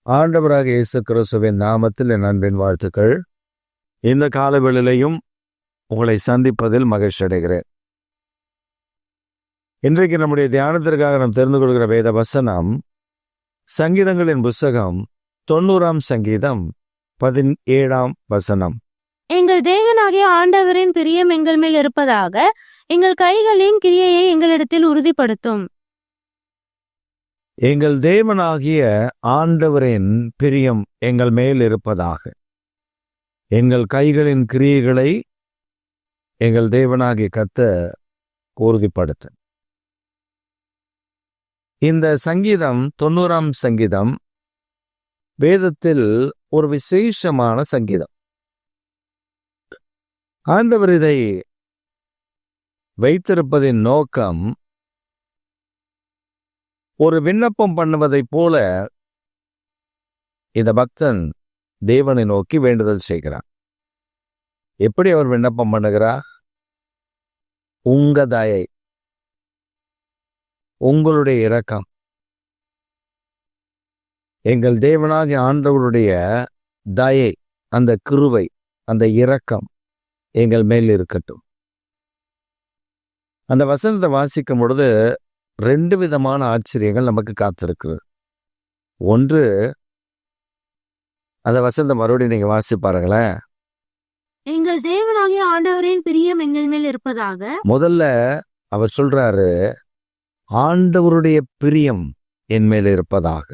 ஆண்டவராக இயேசு கிறிஸ்துவின் நாமத்தில் என் அன்பின் வாழ்த்துக்கள். இந்த காலவேளையிலையும் உங்களை சந்திப்பதில் மகிழ்ச்சி அடைகிறேன். இன்றைக்கு நம்முடைய தியானத்திற்காக நாம் தெரிந்து கொள்கிற வேத வசனம் சங்கீதங்களின் புஸ்தகம் 90ஆம் சங்கீதம் 17ஆம் வசனம். எங்கள் தேவனாகிய ஆண்டவரின் பிரியம் எங்கள் மேல் இருப்பதாக, எங்கள் கைகளின் கிரியையை எங்களிடத்தில் உறுதிப்படுத்தும். எங்கள் தேவனாகிய ஆண்டவரின் பிரியம் எங்கள் மேல் இருப்பதாக, எங்கள் கைகளின் கிரியைகளை எங்கள் தேவனாகிய கர்த்தர் உறுதிப்படுத்த. இந்த சங்கீதம் 90ஆம் சங்கீதம் வேதத்தில் ஒரு விசேஷமான சங்கீதம். ஆண்டவர் இதை வைத்திருப்பதின் நோக்கம் ஒரு விண்ணப்பம் பண்ணுவதைப் போல இந்த பக்தன் தேவனை நோக்கி வேண்டுதல் செய்கிறார். எப்படி அவர் விண்ணப்பம் பண்ணுகிறார்? உங்க தயை, உங்களுடைய இரக்கம், எங்கள் தேவனாகிய ஆண்டவருடைய தயை, அந்த கிருபை, அந்த இரக்கம் எங்கள் மேல் இருக்கட்டும். அந்த வசனத்தை வாசிக்கும் பொழுது 2 விதமான ஆச்சரியங்கள் நமக்கு காத்திருக்கிறது. ஒன்று, அந்த வசனத்தை மறுபடியும் நீங்க வாசி பாருங்களேன். எங்கள் தேவனாகிய ஆண்டவரின் பிரியம் எங்கள் மேல் இருப்பதாக. முதல்ல அவர் சொல்றாரு, ஆண்டவருடைய பிரியம் என் மேல இருப்பதாக.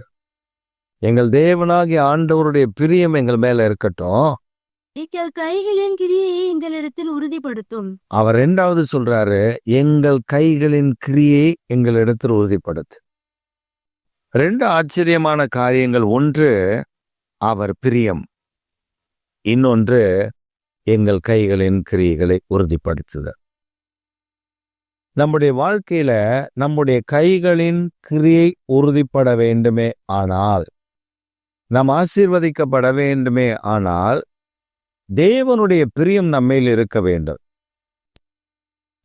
எங்கள் தேவனாகிய ஆண்டவருடைய பிரியம் எங்கள் மேல இருக்கட்டும். எங்கள் கைகளின் கிரியையை எங்களிடத்தில் உறுதிப்படுத்தும். அவர் 2வது சொல்றாரு, எங்கள் கைகளின் கிரியை எங்களிடத்தில் உறுதிப்படுத்து. 2 ஆச்சரியமான காரியங்கள். ஒன்று அவர் பிரியம், இன்னொன்று எங்கள் கைகளின் கிரியைகளை உறுதிப்படுத்துதல். நம்முடைய வாழ்க்கையில நம்முடைய கைகளின் கிரியை உறுதிப்பட வேண்டுமே ஆனால், நாம் ஆசீர்வதிக்கப்பட வேண்டுமே ஆனால், தேவனுடைய பிரியம் நம்மேல் இருக்க வேண்டும்.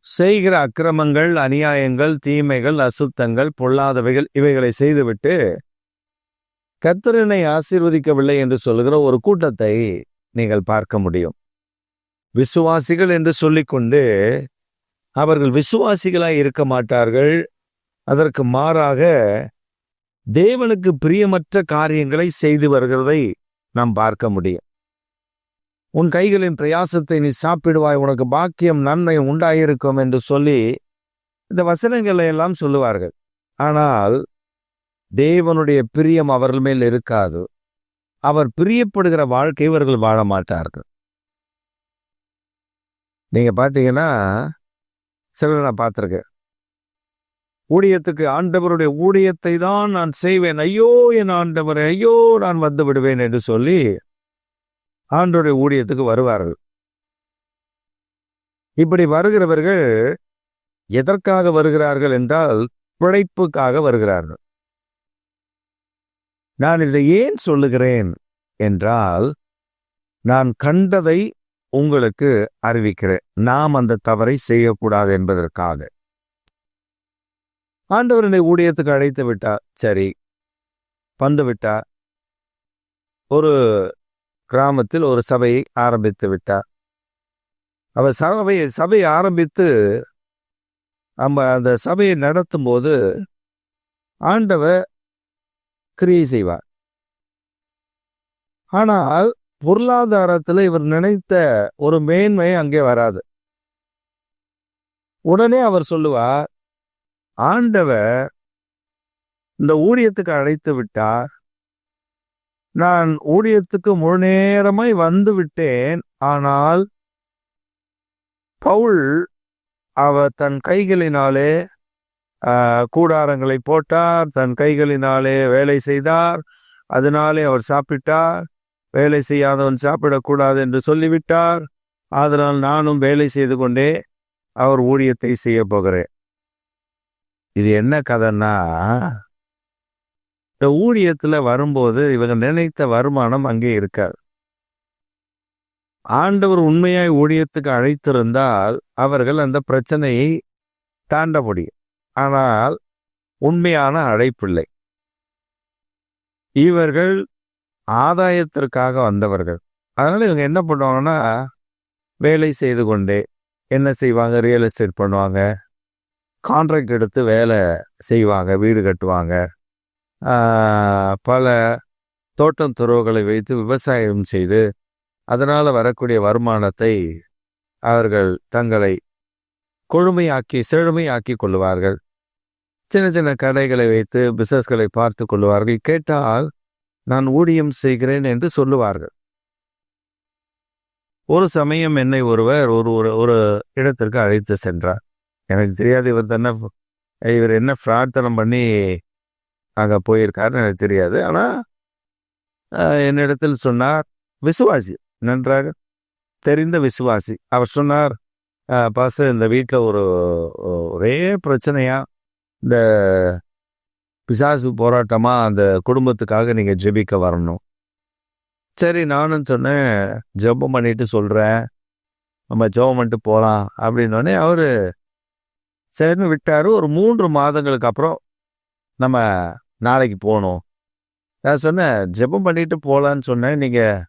செய்கிற அக்கிரமங்கள், அநியாயங்கள், தீமைகள், அசுத்தங்கள், பொல்லாதவைகள் இவைகளை செய்துவிட்டு கர்த்தரை ஆசீர்வதிக்கவில்லை என்று சொல்லுகிற ஒரு கூட்டத்தை நீங்கள் பார்க்க முடியும். விசுவாசிகள் என்று சொல்லிக்கொண்டு அவர்கள் விசுவாசிகளாய் இருக்க மாட்டார்கள். அதற்கு மாறாக தேவனுக்கு பிரியமற்ற காரியங்களை செய்து வருகிறதை நாம் பார்க்க முடியும். உன் கைகளின் பிரயாசத்தை நீ சாப்பிடுவாய், உனக்கு பாக்கியம் நன்மையும் உண்டாயிருக்கும் என்று சொல்லி இந்த வசனங்களை எல்லாம் சொல்லுவார்கள். ஆனால் தேவனுடைய பிரியம் அவர்கள் மேல் இருக்காது. அவர் பிரியப்படுகிற வாழ்க்கை இவர்கள் வாழ மாட்டார்கள். நீங்க பார்த்தீங்கன்னா, சிலர் நான் பார்த்திருக்கேன், ஊழியத்துக்கு ஆண்டவருடைய ஊழியத்தை தான் நான் செய்வேன், ஐயோ என் ஆண்டவரே, ஐயோ நான் வந்து விடுவேன் என்று சொல்லி ஆண்டவருடைய ஊழியத்துக்கு வருவார்கள். இப்படி வருகிறவர்கள் எதற்காக வருகிறார்கள் என்றால், பிழைப்புக்காக வருகிறார்கள். நான் இதை ஏன் சொல்லுகிறேன் என்றால், நான் கண்டதை உங்களுக்கு அறிவிக்கிறேன். நாம் அந்த தவறை செய்யக்கூடாது என்பதற்காக. ஆண்டவருடைய ஊழியத்துக்கு அழைத்து விட்டார், சரி, வந்து விட்டார். ஒரு கிராமத்தில் ஒரு சபையை ஆரம்பித்து விட்டார். அவர் சபையை ஆரம்பித்து அந்த சபையை நடத்தும் போது ஆண்டவர் கிரியை செய்வார். ஆனால் பொருளாதாரத்தில் இவர் நினைத்த ஒரு மேன்மை அங்கே வராது. உடனே அவர் சொல்லுவார், ஆண்டவர் இந்த ஊழியத்துக்கு அழைத்து விட்டார், நான் ஊழியத்துக்கு முழு நேரமாய் வந்து விட்டேன். ஆனால் பவுல் அவர் தன் கைகளினாலே கூடாரங்களை போட்டார், தன் கைகளினாலே வேலை செய்தார், அதனாலே அவர் சாப்பிட்டார். வேலை செய்யாதவன் சாப்பிடக்கூடாது என்று சொல்லிவிட்டார். அதனால் நானும் வேலை செய்து கொண்டே அவர் ஊழியத்தை செய்ய போகிறேன். இது என்ன கதைன்னா, இந்த ஊழியத்துல வரும்போது இவங்க நினைத்த வருமானம் அங்கே இருக்காது. ஆண்டவர் உண்மையாய் ஊழியத்துக்கு அழைத்திருந்தால் அவர்கள் அந்த பிரச்சனையை தாண்ட முடியும். ஆனால் உண்மையான அழைப்பில்லை. இவர்கள் ஆதாயத்திற்காக வந்தவர்கள். அதனால இவங்க என்ன பண்ணுவாங்கன்னா, வேலை செய்து கொண்டே என்ன செய்வாங்க, ரியல் எஸ்டேட் பண்ணுவாங்க, கான்ட்ராக்ட் எடுத்து வேலை செய்வாங்க, வீடு கட்டுவாங்க, பல தோட்டம் துறவுகளை வைத்து விவசாயம் செய்து அதனால் வரக்கூடிய வருமானத்தை அவர்கள் தங்களை செழுமையாக்கி கொள்ளுவார்கள். சின்ன சின்ன கடைகளை வைத்து பிசினஸ்களை பார்த்து கொள்ளுவார்கள். கேட்டால் நான் ஊழியம் செய்கிறேன் என்று சொல்லுவார்கள். ஒரு சமயம் என்னை ஒருவர் ஒரு இடத்திற்கு அழைத்து சென்றார். எனக்கு தெரியாது இவர் என்ன பிரார்த்தனம் பண்ணி அங்கே போயிருக்காருன்னு எனக்கு தெரியாது. ஆனால் என்னிடத்தில் சொன்னார், விசுவாசி, நன்றாக தெரிந்த விசுவாசி. அவர் சொன்னார், பாஸ்டர், இந்த வீட்டில் ஒரே பிரச்சனையா, இந்த பிசாசு போராட்டமா, அந்த குடும்பத்துக்காக நீங்கள் ஜெபிக்க வரணும். சரி, நானும் சொன்னேன், ஜெபம் பண்ணிட்டு சொல்கிறேன், நம்ம ஜெபம் பண்ணிட்டு போகலாம் அப்படின்னோடனே அவர் சரின்னு விட்டார். ஒரு 3 மாதங்களுக்கு அப்புறம் நம்ம நாளைக்கு போகணும். நான் சொன்னேன், ஜெபம் பண்ணிட்டு போகலான்னு சொன்னேன், நீங்கள்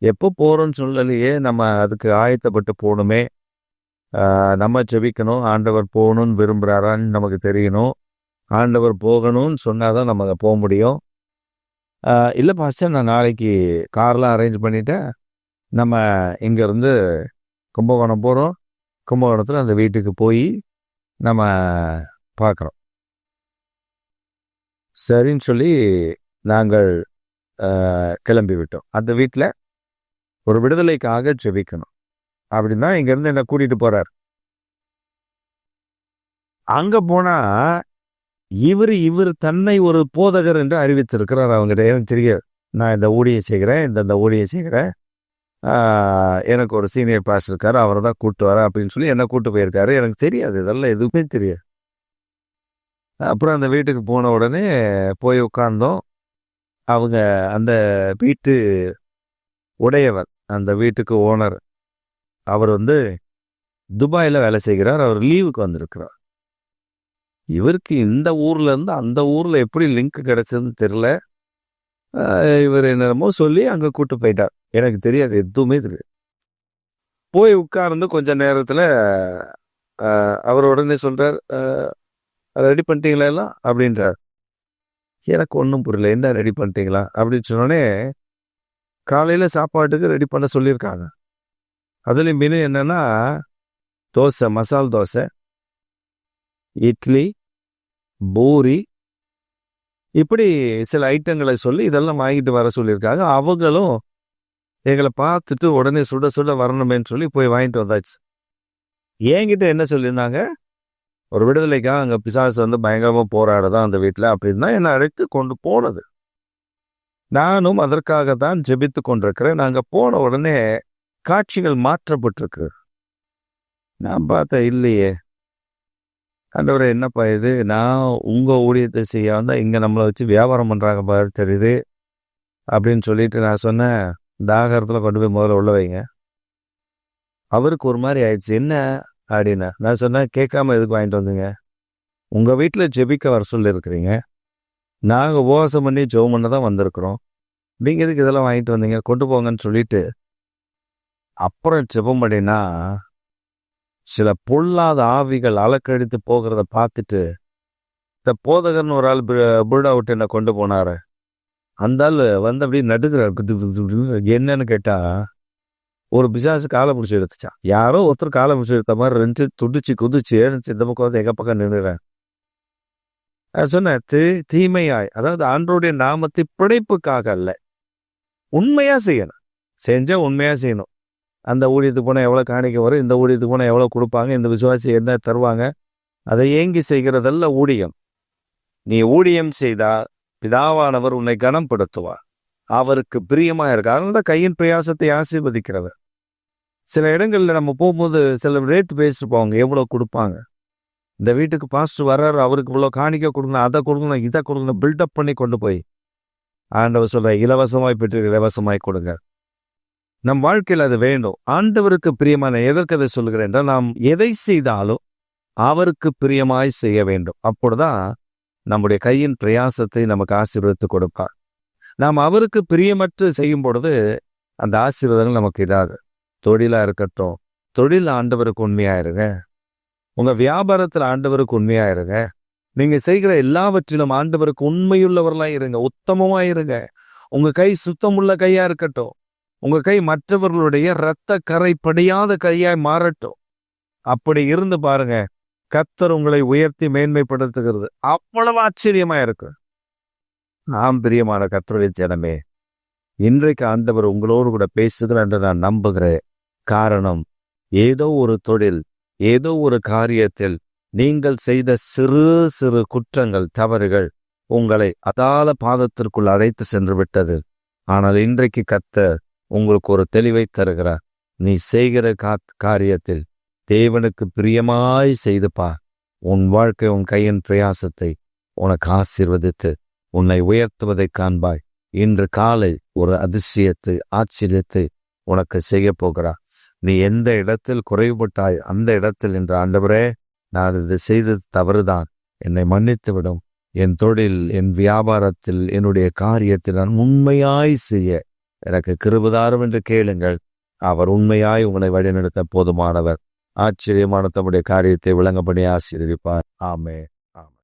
எப்போ போகிறோன்னு சொல்லலையே, நம்ம அதுக்கு ஆயத்தப்பட்டு போகணுமே, நம்ம ஜெபிக்கணும், ஆண்டவர் போகணும்னு விரும்புகிறாரான்னு நமக்கு தெரியணும், ஆண்டவர் போகணும்னு சொன்னால் தான் நம்ம போக முடியும். இல்லை பாஸ்டர், நான் நாளைக்கு கார்லாம் அரேஞ்ச் பண்ணிட்டேன், நம்ம இங்கேருந்து கும்பகோணம் போகிறோம், கும்பகோணத்தில் அந்த வீட்டுக்கு போய் நம்ம பார்க்குறோம். சரின்னு சொல்லி நாங்கள் கிளம்பி விட்டோம். அந்த வீட்டில் ஒரு விடுதலைக்காக ஜெபிக்கணும் அப்படின்னு தான் இங்கேருந்து என்னை கூட்டிகிட்டு போகிறார். அங்கே போனால் இவர் தன்னை ஒரு போதகர் என்று அறிவித்திருக்கிறார். அவங்ககிட்ட எனக்கு தெரியாது, நான் இந்த ஊழியை செய்கிறேன், இந்த ஊழியை செய்கிறேன், எனக்கு ஒரு சீனியர் பாஸ்டர் இருக்கார், அவரை தான் கூப்பிட்டு வரேன் அப்படின்னு சொல்லி என்னை கூப்பிட்டு போயிருக்காரு. எனக்கு தெரியாது, இதெல்லாம் எதுவுமே தெரியாது. அப்புறம் அந்த வீட்டுக்கு போன உடனே போய் உட்கார்ந்தோம். அவங்க அந்த வீட்டு உடையவர், அந்த வீட்டுக்கு ஓனர், அவர் துபாயில் வேலை செய்கிறார். அவர் லீவுக்கு வந்திருக்கிறார். இவருக்கு இந்த ஊர்ல இருந்து அந்த ஊர்ல எப்படி லிங்க் கிடைச்சதுன்னு தெரியல. இவர் என்னமோ சொல்லி அங்கே கூட்டு போயிட்டார். எனக்கு தெரியாது, எதுவுமே தெரியாது. போய் உட்கார்ந்து கொஞ்ச நேரத்தில் அவர் உடனே சொல்றார், ரெடி பண்ணிட்டீங்களா எல்லாம் அப்படின்றார். எனக்கு ஒன்றும் புரியல, என்ன ரெடி பண்ணிட்டீங்களா அப்படின்னு சொன்னோடனே, காலையில் சாப்பாட்டுக்கு ரெடி பண்ண சொல்லியிருக்காங்க. அதுலேயும் மெனு என்னன்னா, தோசை, மசால் தோசை, இட்லி, பூரி, இப்படி சில ஐட்டங்களை சொல்லி இதெல்லாம் வாங்கிட்டு வர சொல்லியிருக்காங்க. அவங்களும் எங்களை பார்த்துட்டு உடனே சுட சுட வரணுமேன்னு சொல்லி போய் வாங்கிட்டு வந்தாச்சு. என்கிட்ட என்ன சொல்லியிருந்தாங்க, ஒரு விடுதலைக்காக அங்கே பிசாசு பயங்கரமாக போராடுதான் அந்த வீட்டில் அப்படின்னு தான் என்னை அழைத்து கொண்டு போனது. நானும் அதற்காக தான் ஜெபித்து கொண்டிருக்கிறேன். நாங்கள் போன உடனே காட்சிகள் மாற்றப்பட்டிருக்கு. நான் பார்த்தேன், இல்லையே ஆண்டவரே, என்னப்பா இது, நான் உங்கள் ஊழியத்தை செய்ய வந்தால் இங்கே நம்மளை வச்சு வியாபாரம் பண்ணுறாங்க பாரு தெரியுது அப்படின்னு சொல்லிட்டு நான் சொன்னேன், தாகரத்தில் கொண்டு போய் முதல்ல உள்ள வைங்க. அவருக்கு ஒரு மாதிரி ஆயிடுச்சு. என்ன அப்படின்னா, நான் சொன்னேன், கேட்காம எதுக்கு வாங்கிட்டு வந்தீங்க, உங்கள் வீட்டில் ஜெபிக்க வர சொல்லியிருக்கிறீங்க, நாங்கள் உபவாசம் பண்ணி ஜெபம் பண்ண தான் வந்திருக்கிறோம், நீங்கள் எதுக்கு இதெல்லாம் வாங்கிட்டு வந்தீங்க, கொண்டு போங்கன்னு சொல்லிட்டு அப்புறம் ஜெபம் பண்ணினா சில பொல்லாத ஆவிகள் அலக்கடித்து போகிறத பார்த்துட்டு, இந்த போதகர்னு ஒரு ஆள் புல்டா விட்டு என்ன கொண்டு போனாரு, அந்த ஆள் அப்படியே நடுக்கிறார். என்னன்னு கேட்டா, ஒரு பிசாசு காலை பிடிச்சி எடுத்துச்சான். யாரோ ஒருத்தர் காலை பிடிச்சி எடுத்த மாதிரி ரெண்டு துடிச்சு குதிச்சு எழுந்துச்சு இந்த பக்கம் எங்க பக்கம் நின்றுறேன். சொன்ன தீமையாய், அதாவது ஆண்டவருடைய நாமத்தை பிழைப்புக்காக அல்ல, உண்மையா செய்யணும். செஞ்சா உண்மையா செய்யணும். அந்த ஊழியத்துக்கு போனால் எவ்வளோ காணிக்க வரும், இந்த ஊழியத்துக்கு போனால் எவ்வளோ கொடுப்பாங்க, இந்த விசுவாசி என்ன தருவாங்க, அதை ஏங்கி செய்கிறதல்ல ஊழியம். நீ ஊழியம் செய்தால் பிதாவானவர் உன்னை கனப்படுத்துவார், அவருக்கு பிரியமாக இருக்க. அதனால தான் கையின் பிரயாசத்தை ஆசீர்வதிக்கிறவர். சில இடங்களில் நம்ம போகும்போது சில ரேட் பேசிட்டு போவாங்க, எவ்வளோ கொடுப்பாங்க. இந்த வீட்டுக்கு பாஸ்டர் வர்றாரு, அவருக்கு இவ்வளோ காணிக்க கொடுக்கணும், அதை கொடுக்கணும், இதை கொடுக்கணும், பில்டப் பண்ணி கொண்டு போய் ஆண்டவர் சொல்ற, இலவசமாய் பெற்று இலவசமாய் கொடுங்க. நம் வாழ்க்கையில் அது வேண்டும். ஆண்டவருக்கு பிரியமான, எதற்கு அதை சொல்கிறேன் என்றால், நாம் எதை செய்தாலும் அவருக்கு பிரியமாய் செய்ய வேண்டும். அப்பொழுதுதான் நம்முடைய கையின் பிரயாசத்தை நமக்கு ஆசீர்வதித்து கொடுப்பார். நாம் அவருக்கு பிரியமற்று செய்யும் பொழுது அந்த ஆசீர்வாதங்கள் நமக்கு இதாது. தொழிலா இருக்கட்டும், தொழில் ஆண்டவருக்கு உண்மையா இருங்க. உங்க வியாபாரத்துல ஆண்டவருக்கு உண்மையா இருங்க. நீங்க செய்கிற எல்லாவற்றிலும் ஆண்டவருக்கு உண்மையுள்ளவர்களா இருங்க, உத்தமமா இருங்க. உங்க கை சுத்தமுள்ள கையா இருக்கட்டும். உங்க கை மற்றவர்களுடைய இரத்த கரை படியாத கையாய் மாறட்டும். அப்படி இருந்து பாருங்க, கர்த்தர் உங்களை உயர்த்தி மேன்மைப்படுத்துகிறது அவ்வளவு ஆச்சரியமா இருக்கு. நாம் பிரியமான கர்த்தருடைய ஜனமே, இன்றைக்கு ஆண்டவர் உங்களோடு கூட பேசுகிறார் என்று நான் நம்புகிறேன். காரணம், ஏதோ ஒரு தொழில், ஏதோ ஒரு காரியத்தில் நீங்கள் செய்த சிறு சிறு குற்றங்கள், தவறுகள் உங்களை அதால பாதத்திற்குள் அழைத்து சென்று விட்டது. ஆனால் இன்றைக்கு கர்த்தர் உங்களுக்கு ஒரு தெளிவை தருகிறார். நீ செய்கிற காரியத்தில் தேவனுக்கு பிரியமாய் செய்து பார். உன் வாழ்க்கை, உன் கையின் பிரயாசத்தை உனக்கு ஆசீர்வதித்து உன்னை உயர்த்துவதை காண்பாய். இன்று காலை ஒரு அதிசயத்தை, ஆச்சரியத்தை உனக்கு செய்ய போகிறார். நீ எந்த இடத்தில் குறைவுபட்டாய் அந்த இடத்தில் இன்று ஆண்டவரே, நான் இது செய்தது தவறுதான், என்னை மன்னித்து விடும். என் தொழில், என் வியாபாரத்தில், என்னுடைய காரியத்தில் நான் உண்மையாய் செய்ய எனக்கு கிருபைதாரும் என்று கேளுங்கள். அவர் உண்மையாய் உங்களை வழிநடத்த போதுமானவர். ஆச்சரியமான தம்முடைய காரியத்தை விளங்கப்படி ஆசீர்வதிப்பார். ஆமென்.